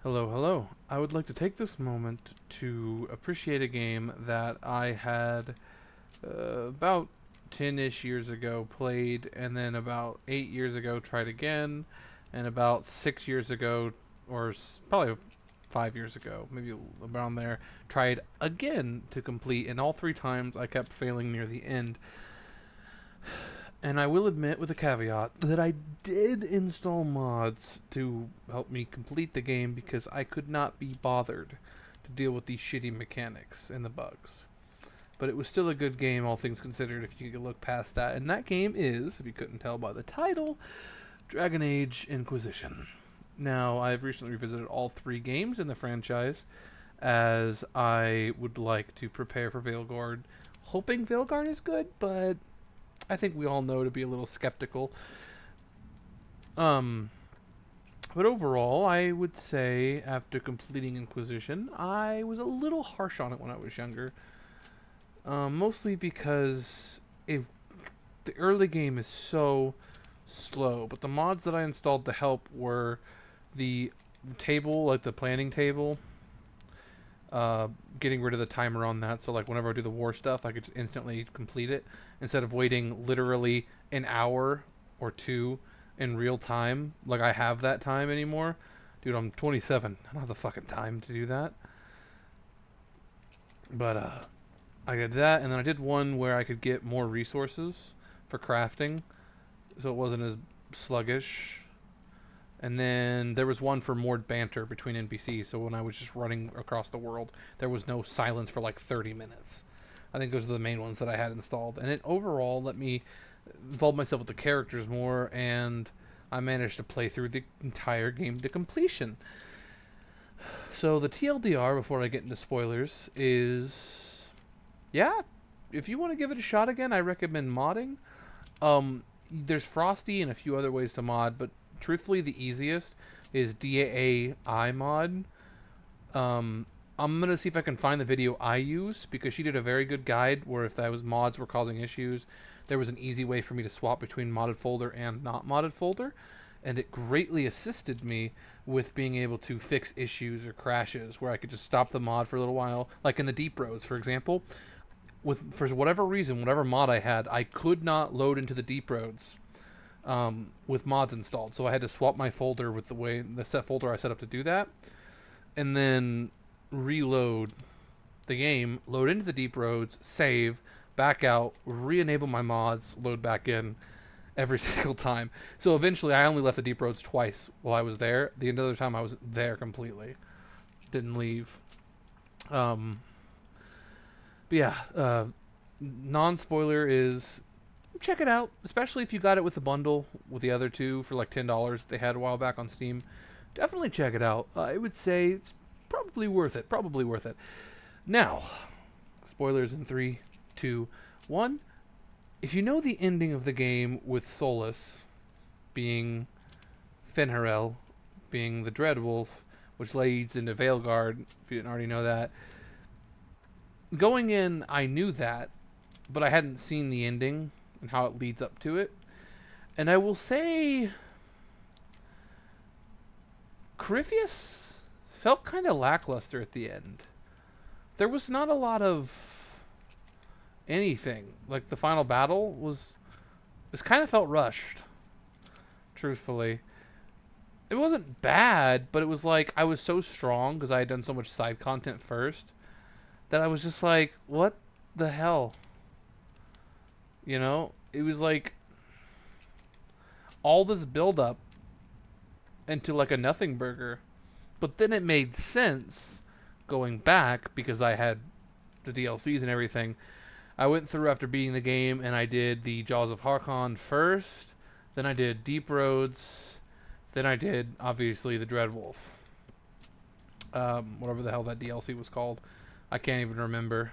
Hello, hello. I would like to take this moment to appreciate a game that I had about 10-ish years ago played, and then about 8 years ago tried again, and about 6 years ago, or probably 5 years ago, maybe around there, tried again to complete, and all three times I kept failing near the end. And I will admit, with a caveat, that I did install mods to help me complete the game because I could not be bothered to deal with these shitty mechanics and the bugs. But it was still a good game, all things considered, if you could look past that. And that game is, if you couldn't tell by the title, Dragon Age Inquisition. Now, I've recently revisited all three games in the franchise, as I would like to prepare for Veilguard, hoping Veilguard is good, but I think we all know to be a little skeptical. Um, but overall, I would say after completing Inquisition, I was a little harsh on it when I was younger. Mostly because the early game is so slow, but the mods that I installed to help were the table, like the planning table, getting rid of the timer on that. So like whenever I do the war stuff, I could just instantly complete it instead of waiting literally an hour or two in real time. Like I have that time anymore. Dude, I'm 27. I don't have the fucking time to do that. But I did that, and then I did one where I could get more resources for crafting, so it wasn't as sluggish. And then there was one for more banter between NPCs, so when I was just running across the world, there was no silence for like 30 minutes. I think those are the main ones that I had installed. And it overall let me involve myself with the characters more, and I managed to play through the entire game to completion. So the TLDR, before I get into spoilers, is yeah, if you want to give it a shot again, I recommend modding. There's Frosty and a few other ways to mod, but truthfully, the easiest is DAI mod. I'm gonna see if I can find the video I use because she did a very good guide where if those mods were causing issues, there was an easy way for me to swap between modded folder and not modded folder, and it greatly assisted me with being able to fix issues or crashes where I could just stop the mod for a little while, like in the deep roads, for example. With for whatever reason, whatever mod I had, I could not load into the deep roads with mods installed. So I had to swap my folder with the set folder I set up to do that, and then reload the game, load into the deep roads, save, back out, re-enable my mods, load back in every single time. So eventually, I only left the deep roads twice while I was there. The other time, I was there completely, didn't leave. Um, but yeah, non-spoiler is check it out, especially if you got it with the bundle with the other two for like $10 they had a while back on Steam. Definitely check it out. I would say it's probably worth it. Probably worth it. Now, spoilers in three, two, one. If you know the ending of the game with Solus being Fenharel, being the Dreadwolf, which leads into Veilguard, if you didn't already know that, going in, I knew that, but I hadn't seen the ending and how it leads up to it. And I will say, Corypheus felt kind of lackluster at the end. There was not a lot of anything. Like the final battle was kind of felt rushed. Truthfully, it wasn't bad, but it was like I was so strong because I had done so much side content first that I was just like, what the hell? You know, it was like all this build up into like a nothing burger. But then it made sense going back because I had the DLCs and everything. I went through after beating the game and I did the Jaws of Harkon first, then I did Deep Roads, then I did obviously the Dreadwolf. Whatever the hell that DLC was called. I can't even remember.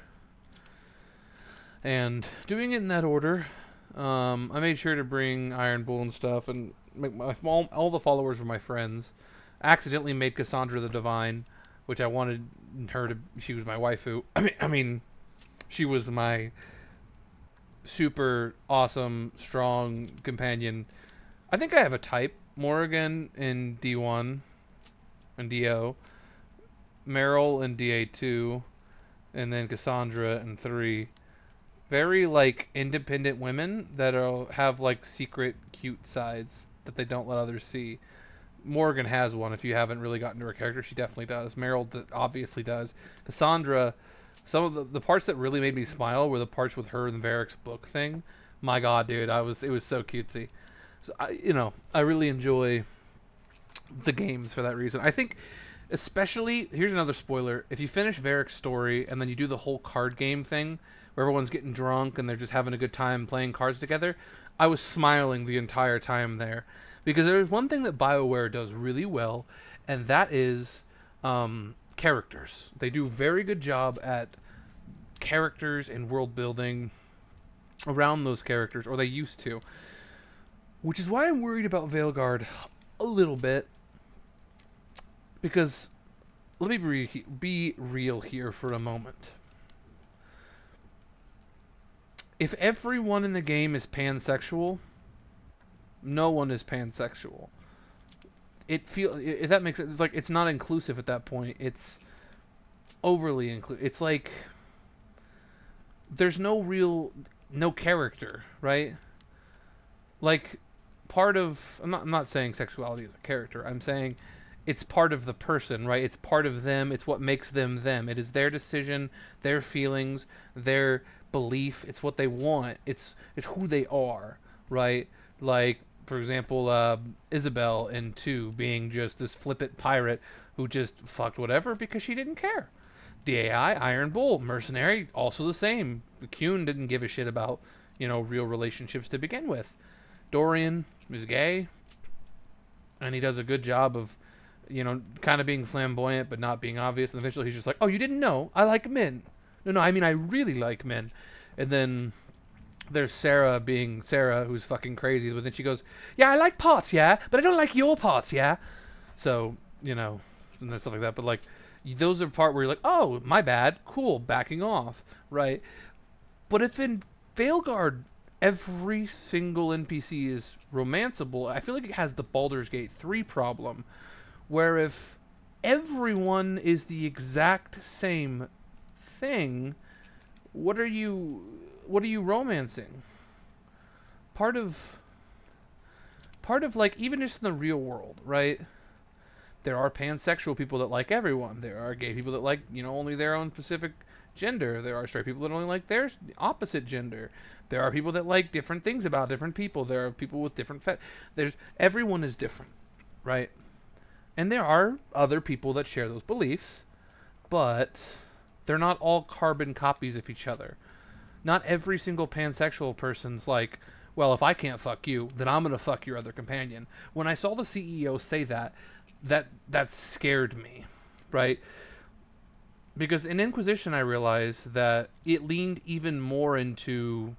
And doing it in that order, I made sure to bring Iron Bull and stuff, and make all the followers were my friends. I accidentally made Cassandra the Divine, which I wanted her to. She was my waifu. I mean, she was my super awesome, strong companion. I think I have a type Morrigan in D1. and DO, Meryl in DA2, and then Cassandra in 3. Very like independent women that have like secret cute sides that they don't let others see. Morgan has one. If you haven't really gotten to her character, she definitely does. Meryl obviously does. Cassandra, some of the parts that really made me smile were the parts with her and Varric's book thing. My God, dude, it was so cutesy. So I really enjoy the games for that reason. I think, especially, here's another spoiler: if you finish Varric's story and then you do the whole card game thing, where everyone's getting drunk and they're just having a good time playing cards together, I was smiling the entire time there, because there's one thing that BioWare does really well, and that is characters. They do a very good job at characters and world building around those characters, or they used to. Which is why I'm worried about Veilguard a little bit, because let me be real here for a moment. If everyone in the game is pansexual, no one is pansexual. If that makes sense, it's like it's not inclusive at that point. It's overly inclusive. It's like there's no character, right? Like part of I'm not saying sexuality is a character. I'm saying it's part of the person, right? It's part of them. It's what makes them them. It is their decision, their feelings, their belief. It's what they want. It's who they are, right? Like, for example, Isabel in 2 being just this flippant pirate who just fucked whatever because she didn't care. DAI, Iron Bull, mercenary, also the same. Kuhn didn't give a shit about, real relationships to begin with. Dorian is gay, and he does a good job of, kind of being flamboyant but not being obvious. And eventually he's just like, "Oh, you didn't know? I like men. No, I mean I really like men." And then there's Sarah being Sarah, who's fucking crazy. But then she goes, "Yeah, I like parts, yeah, but I don't like your parts, yeah." So, and there's stuff like that. But like, those are part where you're like, "Oh, my bad, cool, backing off," right? But if in Veilguard every single NPC is romanceable, I feel like it has the Baldur's Gate 3 problem, where if everyone is the exact same thing, what are you romancing? Part of like, even just in the real world, right? There are pansexual people that like everyone. There are gay people that like, only their own specific gender. There are straight people that only like their opposite gender. There are people that like different things about different people. There are people with different everyone is different, right? And there are other people that share those beliefs, but they're not all carbon copies of each other. Not every single pansexual person's like, "Well, if I can't fuck you, then I'm going to fuck your other companion." When I saw the CEO say that scared me, right? Because in Inquisition I realized that it leaned even more into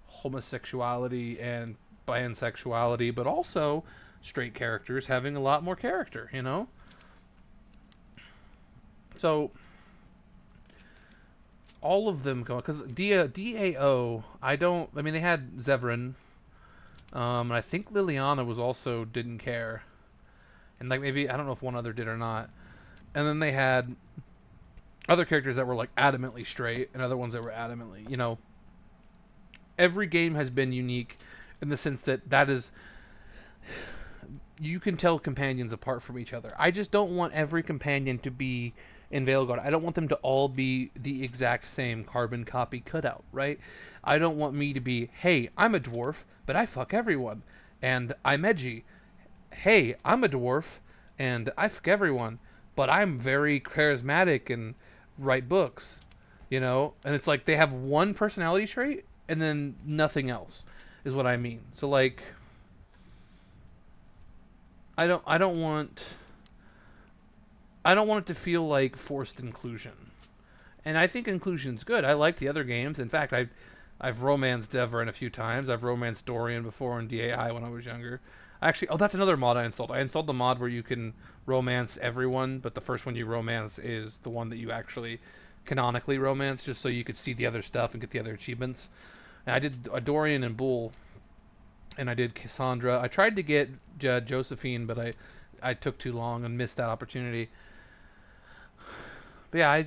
homosexuality and bisexuality, but also straight characters having a lot more character, So all of them go, because DAO, I mean, they had Zevran, and I think Liliana was also didn't care, and like maybe I don't know if one other did or not, and then they had other characters that were like adamantly straight and other ones that were adamantly, every game has been unique in the sense that is, you can tell companions apart from each other. I just don't want every companion to be in Veilguard. I don't want them to all be the exact same carbon copy cutout, right? I don't want me to be, "Hey, I'm a dwarf, but I fuck everyone. And I'm edgy. Hey, I'm a dwarf, and I fuck everyone, but I'm very charismatic and write books." And it's like they have one personality trait and then nothing else is what I mean. So like, I don't want it to feel like forced inclusion. And I think inclusion's good. I like the other games. In fact, I've romanced Deverin a few times. I've romanced Dorian before in DAI when I was younger. Actually, that's another mod I installed. I installed the mod where you can romance everyone, but the first one you romance is the one that you actually canonically romance, just so you could see the other stuff and get the other achievements. And I did Dorian and Bull, and I did Cassandra. I tried to get Josephine, but I took too long and missed that opportunity. But yeah, I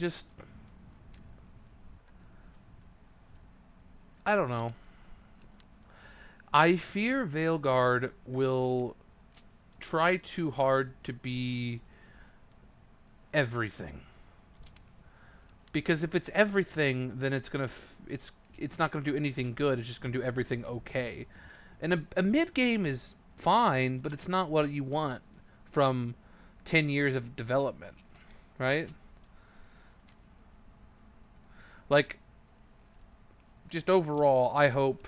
don't know. I fear Veilguard will try too hard to be everything. Because if it's everything, then it's not gonna do anything good. It's just gonna do everything okay. And a mid game is fine, but it's not what you want from 10 years of development, right? Like, just overall, I hope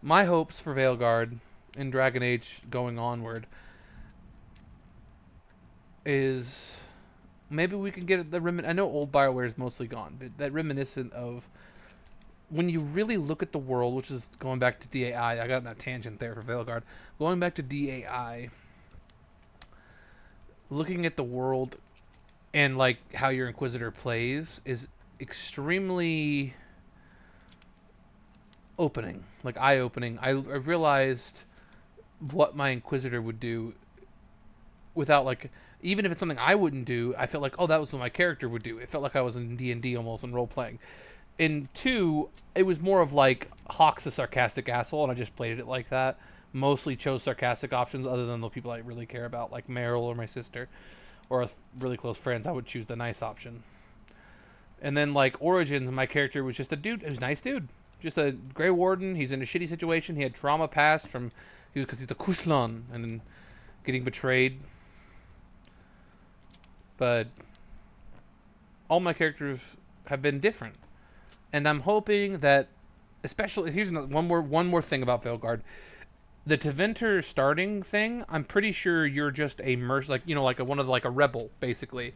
my hopes for Veilguard in Dragon Age going onward is maybe we can get I know old Bioware is mostly gone, but that reminiscent of when you really look at the world, which is going back to DAI. I got on a tangent there for Veilguard. Going back to DAI, looking at the world and like how your Inquisitor plays is extremely opening, like eye-opening. I realized what my Inquisitor would do without like, even if it's something I wouldn't do, I felt like, oh, that was what my character would do. It felt like I was in D&D almost in role playing. In 2, it was more of like Hawk's a sarcastic asshole, and I just played it like that. Mostly chose sarcastic options, other than the people I really care about, like Meryl or my sister, or really close friends. I would choose the nice option. And then like Origins, my character was just a dude. He was a nice dude, just a Grey Warden. He's in a shitty situation. He had trauma past from because he's a Kuslan and getting betrayed. But all my characters have been different, and I'm hoping that, especially here's one more thing about Veilguard, the Teventer starting thing. I'm pretty sure you're just a like like a rebel basically.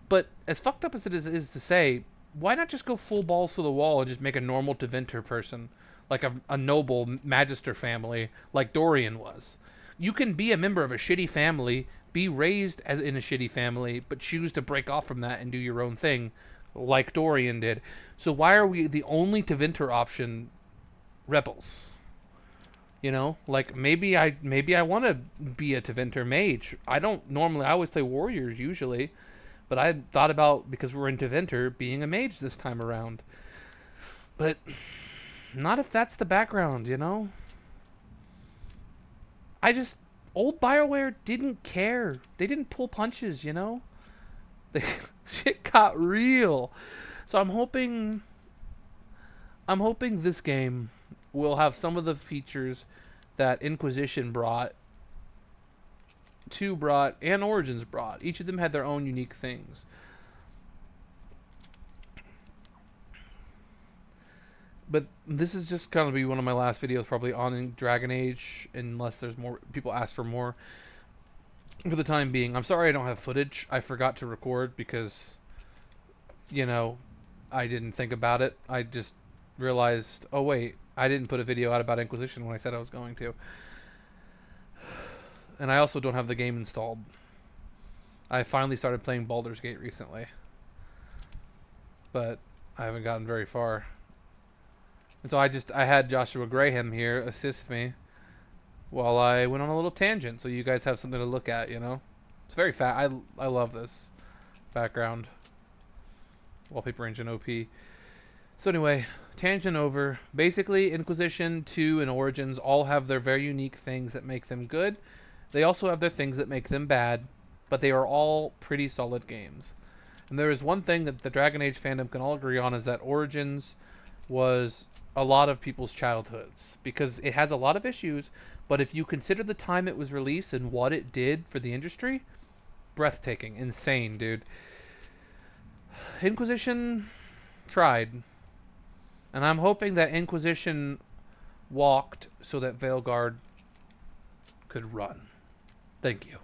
But as fucked up as it is to say, why not just go full balls to the wall and just make a normal Teventer person, like a noble Magister family, like Dorian was? You can be a member of a shitty family, be raised as in a shitty family, but choose to break off from that and do your own thing, like Dorian did. So why are we the only Teventer option? Rebels. Like maybe I want to be a Teventer mage. I don't normally. I always play warriors usually. But I thought about, because we're in Teventer, being a mage this time around. But not if that's the background, Old BioWare didn't care. They didn't pull punches, They, shit got real. So I'm hoping this game will have some of the features that Inquisition brought, 2 brought, and Origins brought. Each of them had their own unique things. But this is just going to be one of my last videos probably on Dragon Age, unless there's more people ask for more. For the time being, I'm sorry I don't have footage. I forgot to record because, I didn't think about it. I just realized, oh wait, I didn't put a video out about Inquisition when I said I was going to. And I also don't have the game installed. I finally started playing Baldur's Gate recently, but I haven't gotten very far. And so I had Joshua Graham here assist me while I went on a little tangent, so you guys have something to look at, It's very fat. I love this background. Wallpaper engine OP. So anyway, tangent over. Basically, Inquisition 2 and Origins all have their very unique things that make them good. They also have their things that make them bad, but they are all pretty solid games. And there is one thing that the Dragon Age fandom can all agree on, is that Origins was a lot of people's childhoods, because it has a lot of issues, but if you consider the time it was released and what it did for the industry, breathtaking, insane, dude. Inquisition tried, and I'm hoping that Inquisition walked so that Veilguard could run. Thank you.